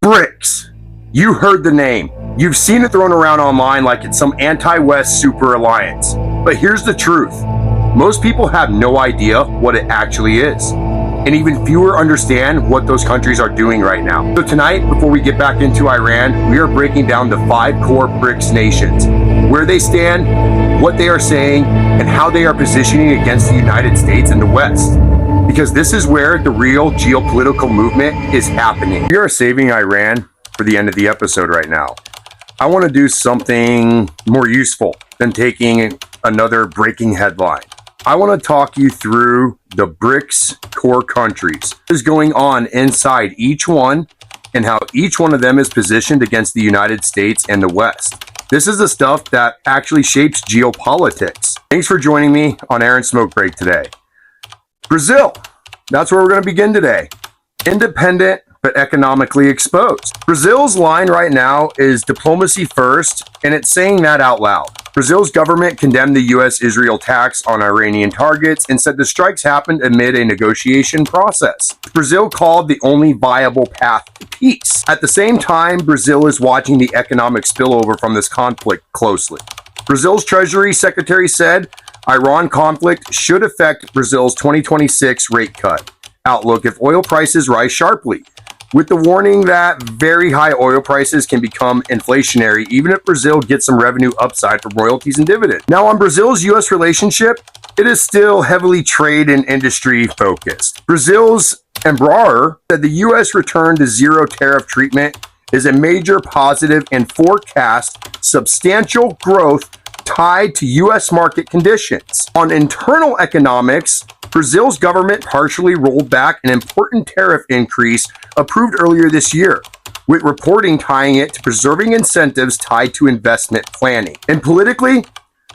BRICS. You heard the name. You've seen it thrown around online like it's some anti-West super alliance. But here's the truth. Most people have no idea what it actually is. And even fewer understand what those countries are doing right now. So tonight, before we get back into Iran, we are breaking down the 5 core BRICS nations, where they stand, what they are saying, and how they are positioning against the United States and the West. Because this is where the real geopolitical movement is happening. We are saving Iran for the end of the episode right now. I want to do something more useful than taking another breaking headline. I want to talk you through the BRICS core countries. What is going on inside each one and how each one of them is positioned against the United States and the West. This is the stuff that actually shapes geopolitics. Thanks for joining me on Aaron's Smoke Break today. Brazil, that's where we're going to begin today. Independent, but economically exposed. Brazil's line right now is diplomacy first, and it's saying that out loud. Brazil's government condemned the U.S.-Israel attacks on Iranian targets and said the strikes happened amid a negotiation process. Brazil called the only viable path to peace. At the same time, Brazil is watching the economic spillover from this conflict closely. Brazil's Treasury Secretary said Iran conflict should affect Brazil's 2026 rate cut outlook if oil prices rise sharply, with the warning that very high oil prices can become inflationary even if Brazil gets some revenue upside from royalties and dividends. Now, on Brazil's U.S. relationship, it is still heavily trade and industry focused. Brazil's Embraer said the U.S. return to zero tariff treatment is a major positive and forecast substantial growth tied to U.S. market conditions. On internal economics, Brazil's government partially rolled back an important tariff increase approved earlier this year, with reporting tying it to preserving incentives tied to investment planning. And politically,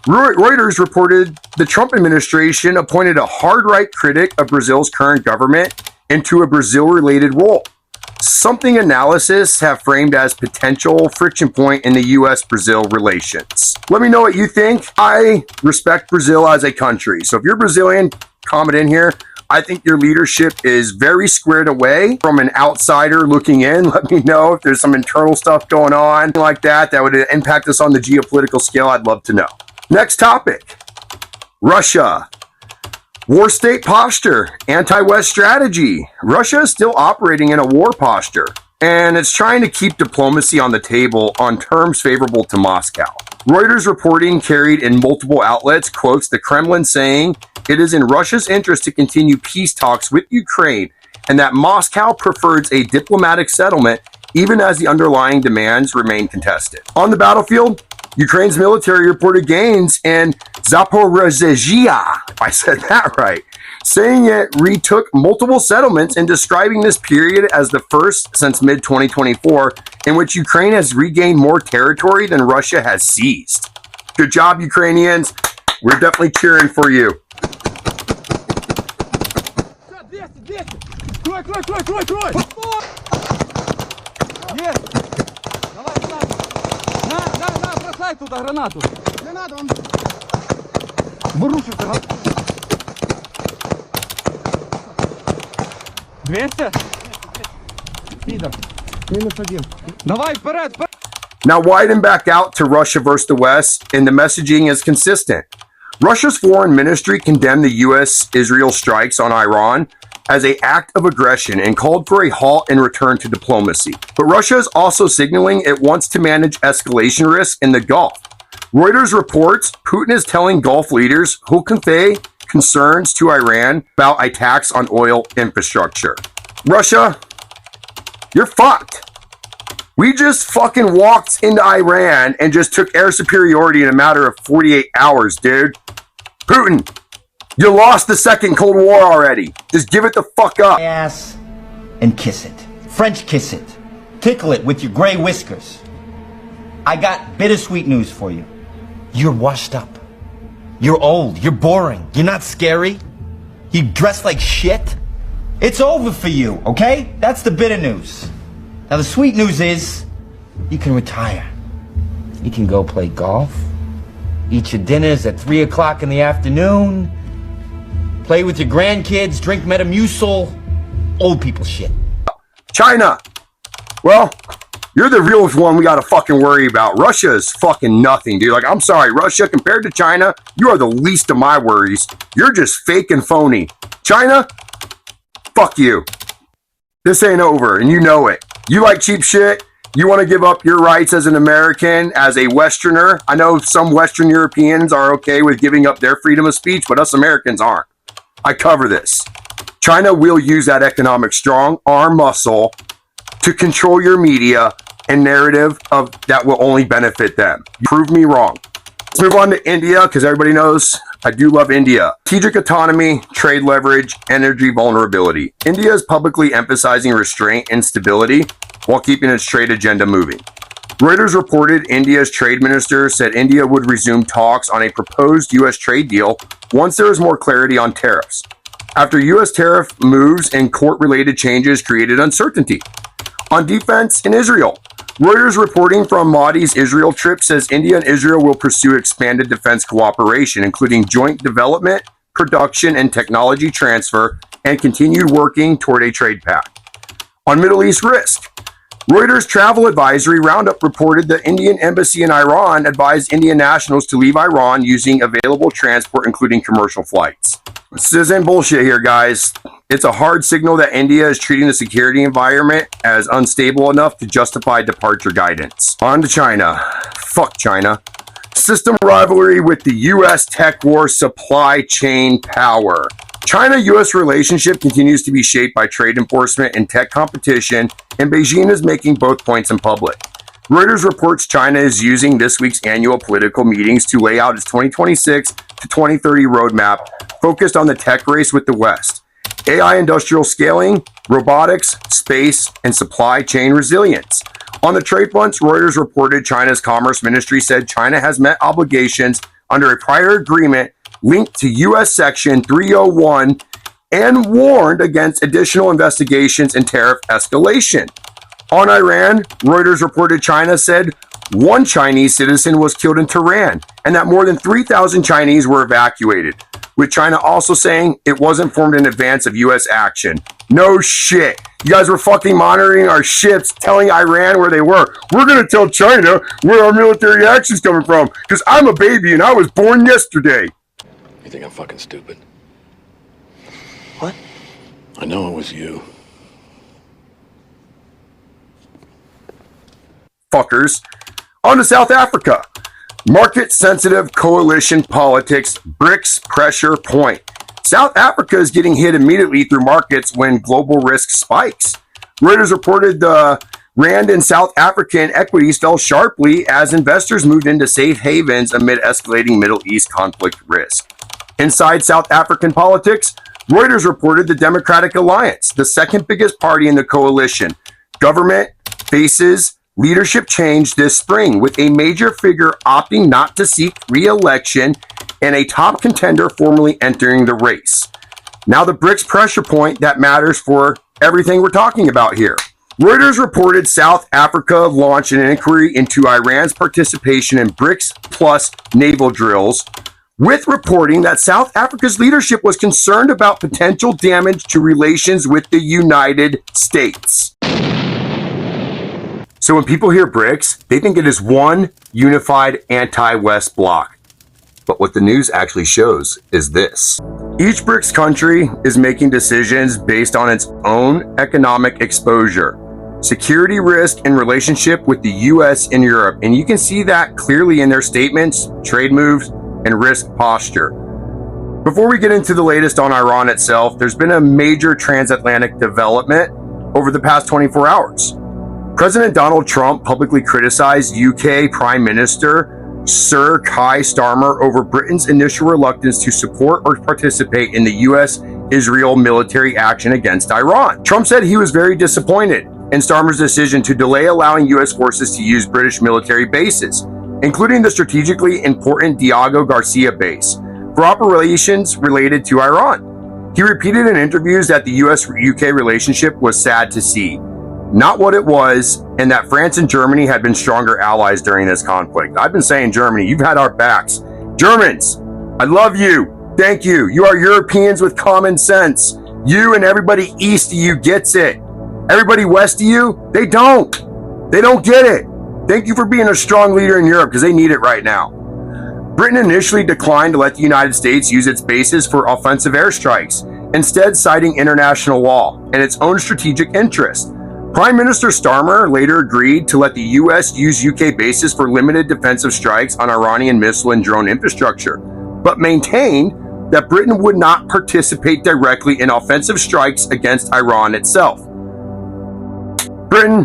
Reuters reported the Trump administration appointed a hard-right critic of Brazil's current government into a Brazil-related role, something analysis have framed as potential friction point in the U.S.-Brazil relations. Let me know what you think. I respect Brazil as a country. So if you're Brazilian, comment in here. I think your leadership is very squared away. From an outsider looking in, let me know if there's some internal stuff going on like that would impact us on the geopolitical scale. I'd love to know. Next topic, Russia. War state posture, anti-West strategy. Russia is still operating in a war posture, and it's trying to keep diplomacy on the table on terms favorable to Moscow. Reuters reporting carried in multiple outlets quotes the Kremlin saying it is in Russia's interest to continue peace talks with Ukraine and that Moscow prefers a diplomatic settlement even as the underlying demands remain contested. On the battlefield, Ukraine's military reported gains in Zaporizhzhia, if I said that right, saying it retook multiple settlements and describing this period as the first since mid-2024 in which Ukraine has regained more territory than Russia has seized. Good job, Ukrainians. We're definitely cheering for you. Бросай туда гранату. Не надо, он вырушится. 200? Пидор. -1. Давай вперед. Now widen back out to Russia versus the West, and the messaging is consistent. Russia's foreign ministry condemned the U.S.-Israel strikes on Iran as an act of aggression and called for a halt and return to diplomacy. But Russia is also signaling it wants to manage escalation risk in the Gulf. Reuters reports Putin is telling Gulf leaders who convey concerns to Iran about attacks on oil infrastructure. Russia, you're fucked. We just fucking walked into Iran and just took air superiority in a matter of 48 hours, dude. Putin, you lost the second Cold War already. Just give it the fuck up. Ass and kiss it. French kiss it. Tickle it with your gray whiskers. I got bittersweet news for you. You're washed up. You're old. You're boring. You're not scary. You dress like shit. It's over for you, okay? That's the bitter news. Now the sweet news is you can retire. You can go play golf. Eat your dinners at 3 o'clock in the afternoon. Play with your grandkids, drink Metamucil. Old people shit. China, Well, you're the real one we gotta fucking worry about. Russia is fucking nothing, dude. Like, I'm sorry, Russia, compared to China, you are the least of my worries. You're just fake and phony. China, fuck you. This ain't over, and you know it. You like cheap shit. You want to give up your rights as an American, as a Westerner. I know some Western Europeans are okay with giving up their freedom of speech, but us Americans aren't. I cover this. China will use that economic strong arm muscle to control your media and narrative of that will only benefit them. Prove me wrong. Let's move on to India, because everybody knows I do love India. Strategic autonomy, trade leverage, energy vulnerability. India is publicly emphasizing restraint and stability while keeping its trade agenda moving. Reuters reported India's trade minister said India would resume talks on a proposed U.S. trade deal once there is more clarity on tariffs, after U.S. tariff moves and court-related changes created uncertainty. On defense in Israel, Reuters reporting from Modi's Israel trip says India and Israel will pursue expanded defense cooperation, including joint development, production, and technology transfer, and continued working toward a trade pact. On Middle East risk, Reuters Travel Advisory Roundup reported the Indian embassy in Iran advised Indian nationals to leave Iran using available transport, including commercial flights. This isn't bullshit here, guys. It's a hard signal that India is treating the security environment as unstable enough to justify departure guidance. On to China. Fuck China. System rivalry with the U.S. tech war supply chain power. China-U.S. relationship continues to be shaped by trade enforcement and tech competition, and Beijing is making both points in public. Reuters reports China is using this week's annual political meetings to lay out its 2026 to 2030 roadmap focused on the tech race with the West, AI industrial scaling, robotics, space, and supply chain resilience. On the trade fronts, Reuters reported China's Commerce Ministry said China has met obligations under a prior agreement linked to U.S. Section 301 and warned against additional investigations and tariff escalation. On Iran, Reuters reported China said one Chinese citizen was killed in Tehran and that more than 3,000 Chinese were evacuated, with China also saying it wasn't formed in advance of U.S. action. No shit. You guys were fucking monitoring our ships, telling Iran where they were. We're going to tell China where our military action's coming from, because I'm a baby and I was born yesterday. You think I'm fucking stupid? What? I know it was you. Fuckers. On to South Africa. Market-sensitive coalition politics, BRICS pressure point. South Africa is getting hit immediately through markets when global risk spikes. Reuters reported the Rand and South African equities fell sharply as investors moved into safe havens amid escalating Middle East conflict risk. Inside South African politics, Reuters reported the Democratic Alliance, the second biggest party in the coalition, government faces leadership change this spring, with a major figure opting not to seek re-election and a top contender formally entering the race. Now the BRICS pressure point that matters for everything we're talking about here. Reuters reported South Africa launched an inquiry into Iran's participation in BRICS Plus naval drills, with reporting that South Africa's leadership was concerned about potential damage to relations with the United States. So when people hear BRICS, they think it is one unified anti-West bloc. But what the news actually shows is this. Each BRICS country is making decisions based on its own economic exposure, security risk, and relationship with the US and Europe. And you can see that clearly in their statements, trade moves, and risk posture. Before we get into the latest on Iran itself, there's been a major transatlantic development over the past 24 hours. President Donald Trump publicly criticized UK Prime Minister Sir Keir Starmer over Britain's initial reluctance to support or participate in the US-Israel military action against Iran. Trump said he was very disappointed in Starmer's decision to delay allowing US forces to use British military bases, including the strategically important Diego Garcia base, for operations related to Iran. He repeated in interviews that the US-UK relationship was sad to see, not what it was, and that France and Germany had been stronger allies during this conflict. I've been saying, Germany, you've had our backs. Germans, I love you. Thank you. You are Europeans with common sense. You and everybody east of you gets it. Everybody west of you, they don't. They don't get it. Thank you for being a strong leader in Europe because they need it right now. Britain initially declined to let the United States use its bases for offensive airstrikes, instead citing international law and its own strategic interest. Prime Minister Starmer later agreed to let the US use UK bases for limited defensive strikes on Iranian missile and drone infrastructure, but maintained that Britain would not participate directly in offensive strikes against Iran itself. Britain,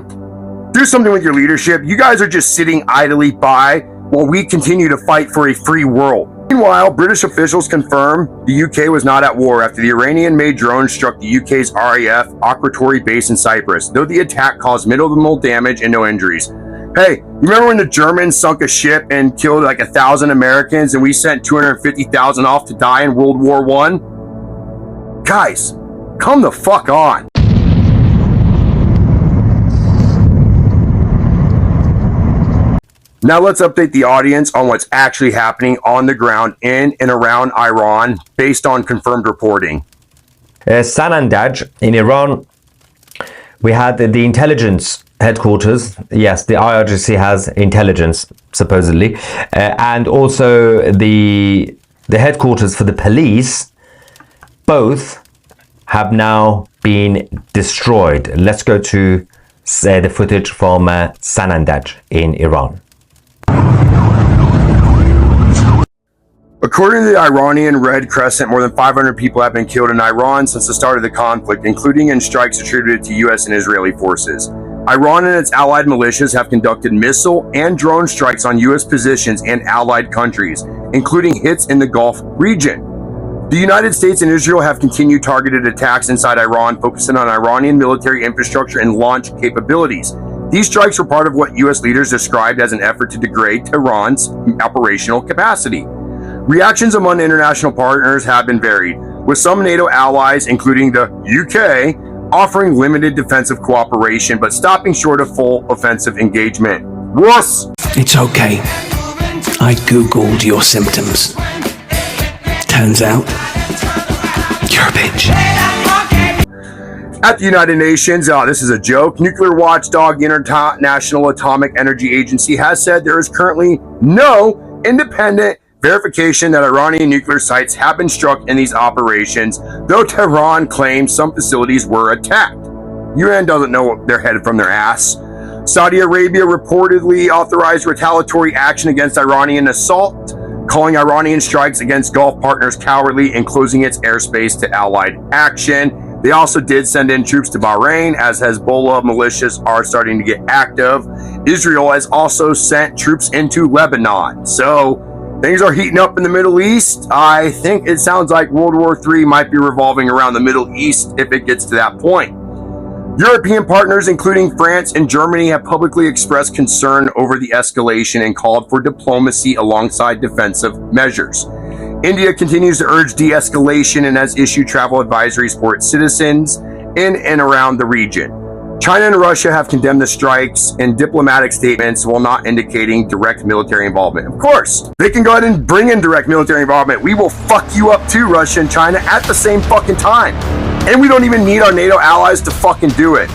do something with your leadership. You guys are just sitting idly by while we continue to fight for a free world. Meanwhile, British officials confirmed the UK was not at war after the Iranian-made drones struck the UK's RAF Akrotiri base in Cyprus, though the attack caused minimal damage and no injuries. Hey, you remember when the Germans sunk a ship and killed like 1,000 Americans and we sent 250,000 off to die in World War I? Guys, come the fuck on. Now let's update the audience on what's actually happening on the ground in and around Iran based on confirmed reporting. Sanandaj in Iran, we had the intelligence headquarters. Yes, the IRGC has intelligence, supposedly. And also the headquarters for the police, both have now been destroyed. Let's go to the footage from Sanandaj in Iran. According to the Iranian Red Crescent, more than 500 people have been killed in Iran since the start of the conflict, including in strikes attributed to US and Israeli forces. Iran and its allied militias have conducted missile and drone strikes on US positions and allied countries, including hits in the Gulf region. The United States and Israel have continued targeted attacks inside Iran, focusing on Iranian military infrastructure and launch capabilities. These strikes were part of what US leaders described as an effort to degrade Tehran's operational capacity. Reactions among international partners have been varied, with some NATO allies, including the UK, offering limited defensive cooperation but stopping short of full offensive engagement. Wuss! It's okay. I googled your symptoms. Turns out, you're a bitch. At the United Nations, this is a joke, nuclear watchdog, the International Atomic Energy Agency, has said there is currently no independent verification that Iranian nuclear sites have been struck in these operations, though Tehran claims some facilities were attacked. UN doesn't know their head from their ass. Saudi Arabia reportedly authorized retaliatory action against Iranian assault, calling Iranian strikes against Gulf partners cowardly and closing its airspace to allied action. They also did send in troops to Bahrain as Hezbollah militias are starting to get active. Israel has also sent troops into Lebanon. So things are heating up in the Middle East. I think it sounds like World War III might be revolving around the Middle East if it gets to that point. European partners, including France and Germany, have publicly expressed concern over the escalation and called for diplomacy alongside defensive measures. India continues to urge de-escalation and has issued travel advisories for its citizens in and around the region. China and Russia have condemned the strikes in diplomatic statements while not indicating direct military involvement. Of course, they can go ahead and bring in direct military involvement. We will fuck you up too, Russia and China, at the same fucking time. And we don't even need our NATO allies to fucking do it.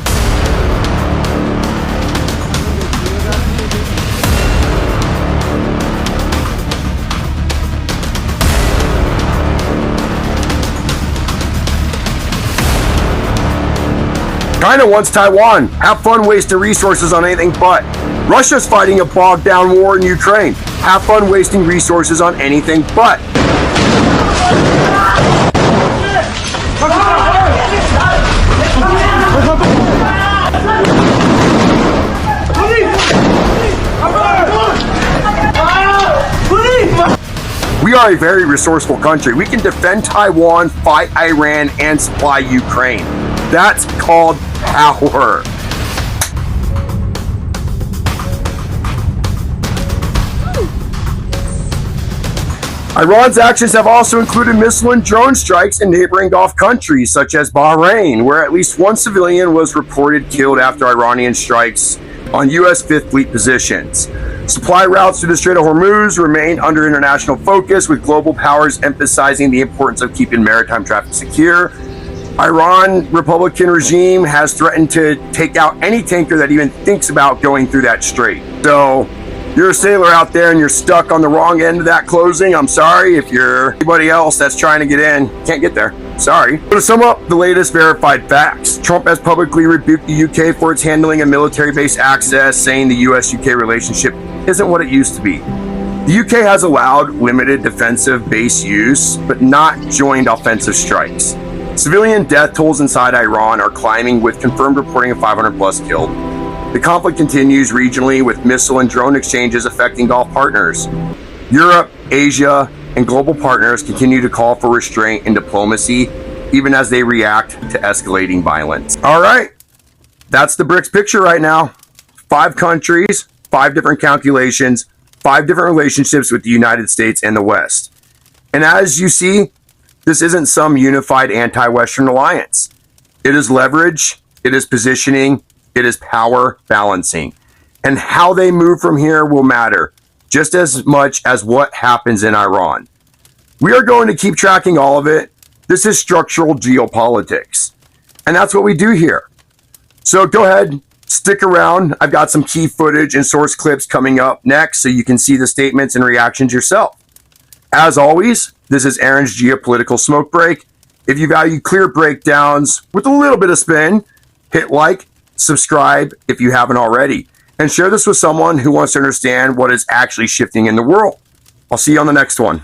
China wants Taiwan. Have fun wasting resources on anything but. Russia's fighting a bogged down war in Ukraine. Have fun wasting resources on anything but. We are a very resourceful country. We can defend Taiwan, fight Iran, and supply Ukraine. That's called power. Iran's actions have also included missile and drone strikes in neighboring Gulf countries such as Bahrain, where at least one civilian was reported killed after Iranian strikes on U.S. Fifth Fleet positions. Supply routes through the Strait of Hormuz remain under international focus, with global powers emphasizing the importance of keeping maritime traffic secure. Iran Republican regime has threatened to take out any tanker that even thinks about going through that strait. So you're a sailor out there and you're stuck on the wrong end of that closing. I'm sorry. If you're anybody else that's trying to get in, can't get there. Sorry. But to sum up the latest verified facts, Trump has publicly rebuked the UK for its handling of military base access, saying the US-UK relationship isn't what it used to be. The UK has allowed limited defensive base use, but not joined offensive strikes. Civilian death tolls inside Iran are climbing, with confirmed reporting of 500 plus killed. The conflict continues regionally, with missile and drone exchanges affecting Gulf partners. Europe, Asia, and global partners continue to call for restraint and diplomacy, even as they react to escalating violence. All right, that's the BRICS picture right now. 5 countries, 5 different calculations, 5 different relationships with the United States and the West. And as you see, this isn't some unified anti-Western alliance. It is leverage, it is positioning, it is power balancing. And how they move from here will matter just as much as what happens in Iran. We are going to keep tracking all of it. This is structural geopolitics. And that's what we do here. So go ahead, stick around. I've got some key footage and source clips coming up next so you can see the statements and reactions yourself. As always, this is Aaron's Geopolitical Smoke Break. If you value clear breakdowns with a little bit of spin, hit like, subscribe if you haven't already, and share this with someone who wants to understand what is actually shifting in the world. I'll see you on the next one.